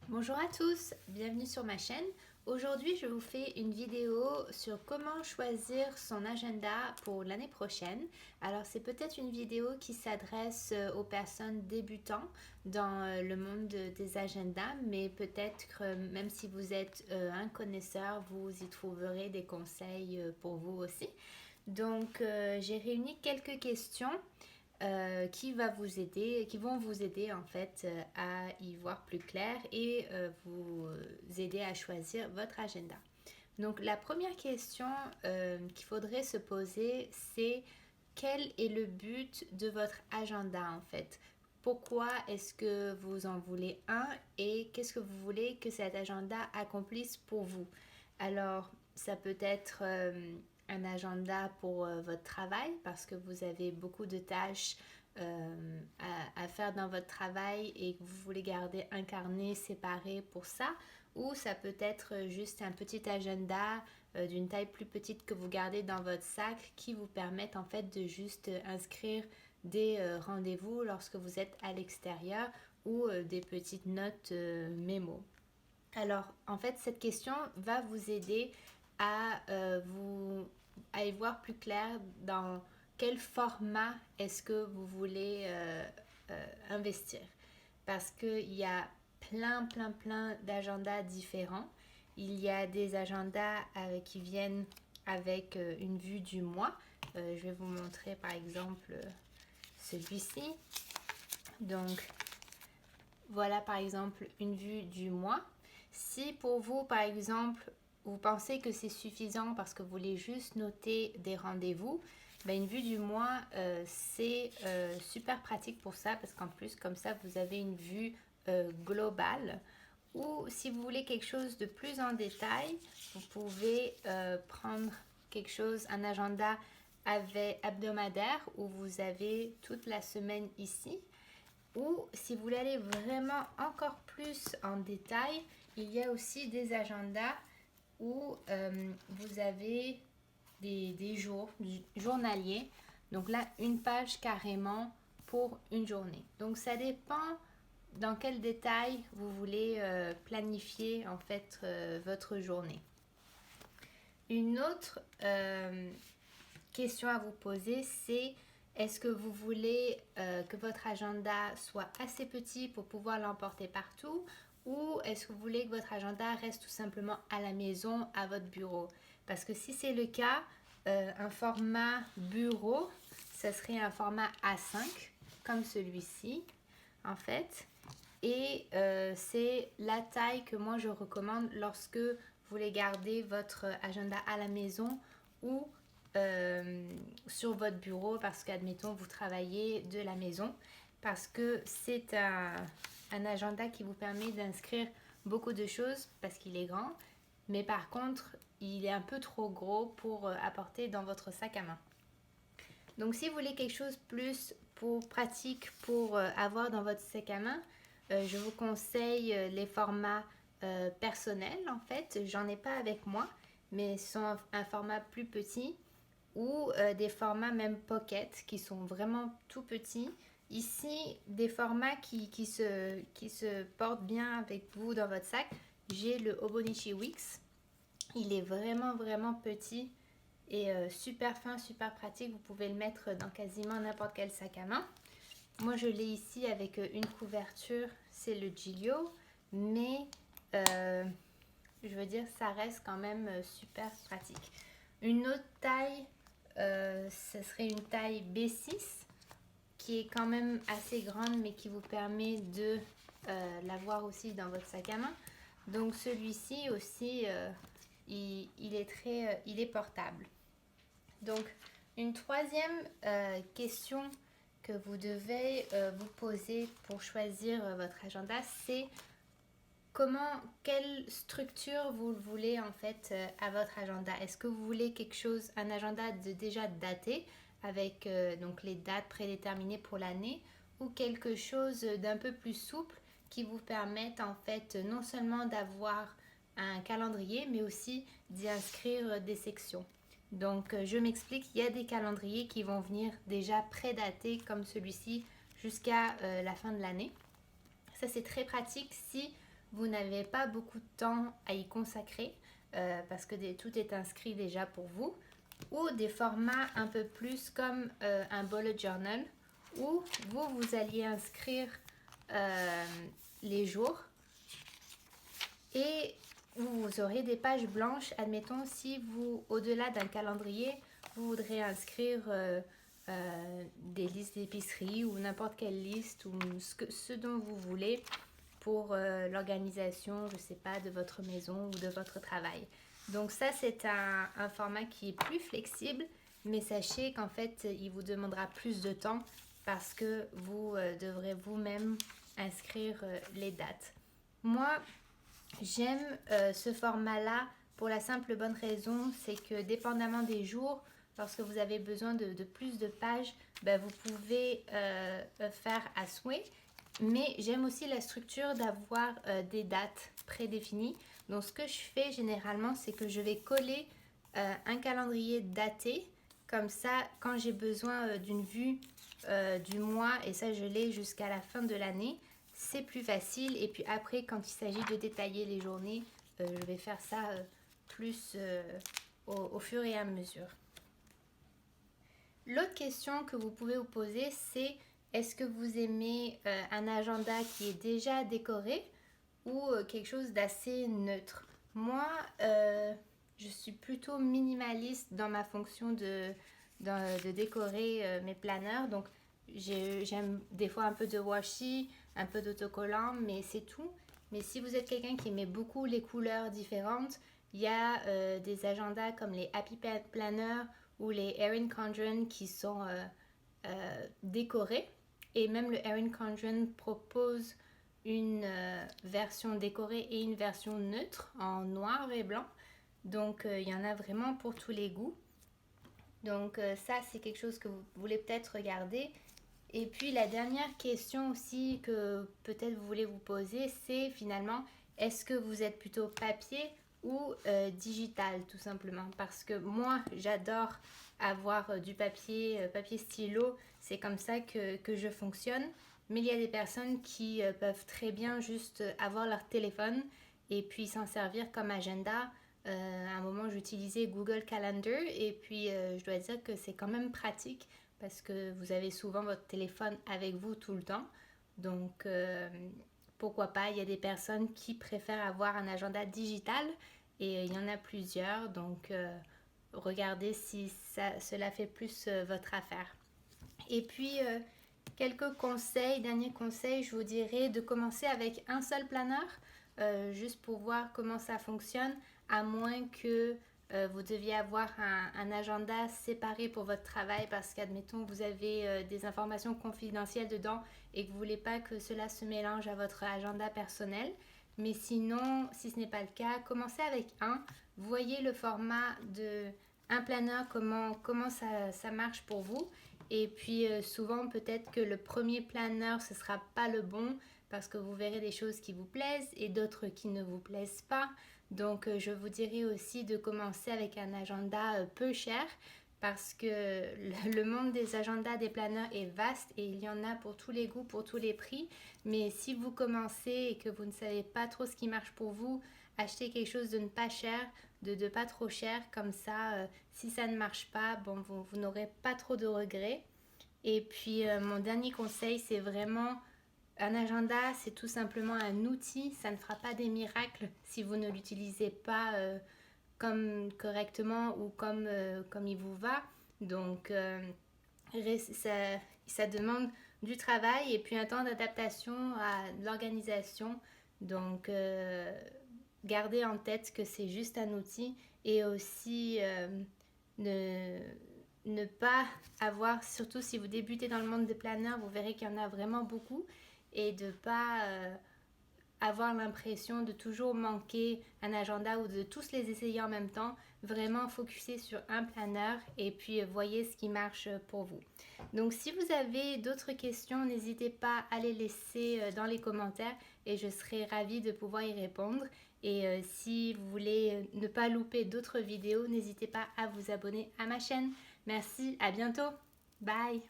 Bonjour à tous, bienvenue sur ma chaîne. Aujourd'hui, je vous fais une vidéo sur comment choisir son agenda pour l'année prochaine. Alors, c'est peut-être une vidéo qui s'adresse aux personnes débutantes dans le monde des agendas, mais peut-être que même si vous êtes un connaisseur, vous y trouverez des conseils pour vous aussi. Donc, j'ai réuni quelques questions qui vont vous aider en fait à y voir plus clair et vous aider à choisir votre agenda. Donc la première question qu'il faudrait se poser, c'est quel est le but de votre agenda en fait? Pourquoi est-ce que vous en voulez un et qu'est-ce que vous voulez que cet agenda accomplisse pour vous? Alors, ça peut être un agenda pour votre travail parce que vous avez beaucoup de tâches à faire dans votre travail et que vous voulez garder un carnet séparé pour ça. Ou ça peut être juste un petit agenda d'une taille plus petite que vous gardez dans votre sac qui vous permettent en fait de juste inscrire des rendez-vous lorsque vous êtes à l'extérieur ou des petites notes mémo. Alors, en fait, cette question va vous aider à y voir plus clair dans quel format est-ce que vous voulez investir. Parce qu'il y a plein d'agendas différents. Il y a des agendas qui viennent avec une vue du mois. Je vais vous montrer par exemple celui-ci. Donc, voilà par exemple une vue du mois. Si pour vous, par exemple, vous pensez que c'est suffisant parce que vous voulez juste noter des rendez-vous, ben une vue du mois, c'est super pratique pour ça parce qu'en plus, comme ça, vous avez une vue globale. Ou si vous voulez quelque chose de plus en détail, vous pouvez prendre quelque chose, un agenda hebdomadaire où vous avez toute la semaine ici. Ou si vous voulez aller vraiment encore plus en détail, il y a aussi des agendas où vous avez des jours journaliers. Donc là, une page carrément pour une journée. Donc ça dépend dans quel détail vous voulez planifier en fait votre journée. Une autre question à vous poser, c'est est-ce que vous voulez que votre agenda soit assez petit pour pouvoir l'emporter partout ou est-ce que vous voulez que votre agenda reste tout simplement à la maison, à votre bureau? Parce que si c'est le cas, un format bureau, ce serait un format A5 comme celui-ci en fait. Et c'est la taille que moi je recommande lorsque vous voulez garder votre agenda à la maison ou sur votre bureau parce qu'admettons vous travaillez de la maison parce que c'est un agenda qui vous permet d'inscrire beaucoup de choses parce qu'il est grand mais par contre il est un peu trop gros pour apporter dans votre sac à main. Donc si vous voulez quelque chose plus pour pratique pour avoir dans votre sac à main, je vous conseille les formats personnels en fait. J'en ai pas avec moi, mais ce sont un format plus petit ou des formats même pocket qui sont vraiment tout petits. Ici, des formats qui se portent bien avec vous dans votre sac. J'ai le Hobonichi Wix. Il est vraiment petit et super fin, super pratique. Vous pouvez le mettre dans quasiment n'importe quel sac à main. Moi, je l'ai ici avec une couverture, c'est le Giglio, mais je veux dire, ça reste quand même super pratique. Une autre taille, ce serait une taille B6 qui est quand même assez grande, mais qui vous permet de l'avoir aussi dans votre sac à main. Donc celui-ci aussi, il est portable. Donc, une troisième question que vous devez vous poser pour choisir votre agenda, c'est quelle structure vous voulez en fait à votre agenda. Est-ce que vous voulez quelque chose, un agenda déjà daté avec donc les dates prédéterminées pour l'année ou quelque chose d'un peu plus souple qui vous permette en fait non seulement d'avoir un calendrier mais aussi d'y inscrire des sections. Donc, je m'explique, il y a des calendriers qui vont venir déjà prédatés comme celui-ci jusqu'à la fin de l'année. Ça, c'est très pratique si vous n'avez pas beaucoup de temps à y consacrer parce que tout est inscrit déjà pour vous, ou des formats un peu plus comme un bullet journal où vous alliez inscrire les jours et vous aurez des pages blanches. Admettons, si vous, au-delà d'un calendrier, vous voudrez inscrire des listes d'épicerie ou n'importe quelle liste ou ce dont vous voulez pour l'organisation, je sais pas, de votre maison ou de votre travail. Donc ça, c'est un format qui est plus flexible, mais sachez qu'en fait, il vous demandera plus de temps parce que vous devrez vous-même inscrire les dates. Moi, j'aime ce format-là pour la simple bonne raison, c'est que dépendamment des jours, lorsque vous avez besoin de plus de pages, ben, vous pouvez faire à souhait. Mais j'aime aussi la structure d'avoir des dates prédéfinies. Donc ce que je fais généralement, c'est que je vais coller un calendrier daté. Comme ça, quand j'ai besoin d'une vue du mois, et ça je l'ai jusqu'à la fin de l'année, c'est plus facile. Et puis après, quand il s'agit de détailler les journées, je vais faire ça plus au fur et à mesure. L'autre question que vous pouvez vous poser, c'est est-ce que vous aimez un agenda qui est déjà décoré ou quelque chose d'assez neutre? Moi, je suis plutôt minimaliste dans ma fonction de décorer mes planeurs. Donc, j'aime des fois un peu de washi, un peu d'autocollant, mais c'est tout. Mais si vous êtes quelqu'un qui aimait beaucoup les couleurs différentes, il y a des agendas comme les Happy Planner ou les Erin Condren qui sont décorés. Et même le Erin Condren propose une version décorée et une version neutre en noir et blanc. Donc il y en a vraiment pour tous les goûts. Donc ça, c'est quelque chose que vous voulez peut-être regarder. Et puis la dernière question aussi que peut-être vous voulez vous poser, c'est finalement, est-ce que vous êtes plutôt papier ou digital tout simplement? Parce que moi, j'adore avoir du papier, papier stylo, c'est comme ça que je fonctionne. Mais il y a des personnes qui peuvent très bien juste avoir leur téléphone et puis s'en servir comme agenda. À un moment, j'utilisais Google Calendar et puis je dois dire que c'est quand même pratique parce que vous avez souvent votre téléphone avec vous tout le temps. Donc, pourquoi pas, il y a des personnes qui préfèrent avoir un agenda digital et il y en a plusieurs. Donc, regardez si cela fait plus votre affaire. Et puis, quelques conseils, derniers conseils, je vous dirais de commencer avec un seul planeur, juste pour voir comment ça fonctionne, à moins que vous deviez avoir un agenda séparé pour votre travail parce qu'admettons vous avez des informations confidentielles dedans et que vous ne voulez pas que cela se mélange à votre agenda personnel. Mais sinon, si ce n'est pas le cas, commencez avec un. Voyez le format de un planeur, comment ça marche pour vous. Et puis souvent peut-être que le premier planeur ce ne sera pas le bon parce que vous verrez des choses qui vous plaisent et d'autres qui ne vous plaisent pas. Donc je vous dirais aussi de commencer avec un agenda peu cher parce que le monde des agendas, des planeurs est vaste et il y en a pour tous les goûts, pour tous les prix. Mais si vous commencez et que vous ne savez pas trop ce qui marche pour vous, achetez quelque chose de ne pas cher, de pas trop cher. Comme ça, si ça ne marche pas, bon, vous n'aurez pas trop de regrets. Et puis mon dernier conseil, c'est vraiment un agenda, c'est tout simplement un outil, ça ne fera pas des miracles si vous ne l'utilisez pas comme correctement ou comme il vous va. Donc ça demande du travail et puis un temps d'adaptation à l'organisation. Donc gardez en tête que c'est juste un outil et aussi ne pas avoir, surtout si vous débutez dans le monde des planeurs, vous verrez qu'il y en a vraiment beaucoup et de ne pas avoir l'impression de toujours manquer un agenda ou de tous les essayer en même temps. Vraiment focuser sur un planeur et puis voyez ce qui marche pour vous. Donc si vous avez d'autres questions, n'hésitez pas à les laisser dans les commentaires et je serai ravie de pouvoir y répondre. Et si vous voulez ne pas louper d'autres vidéos, n'hésitez pas à vous abonner à ma chaîne. Merci, à bientôt. Bye.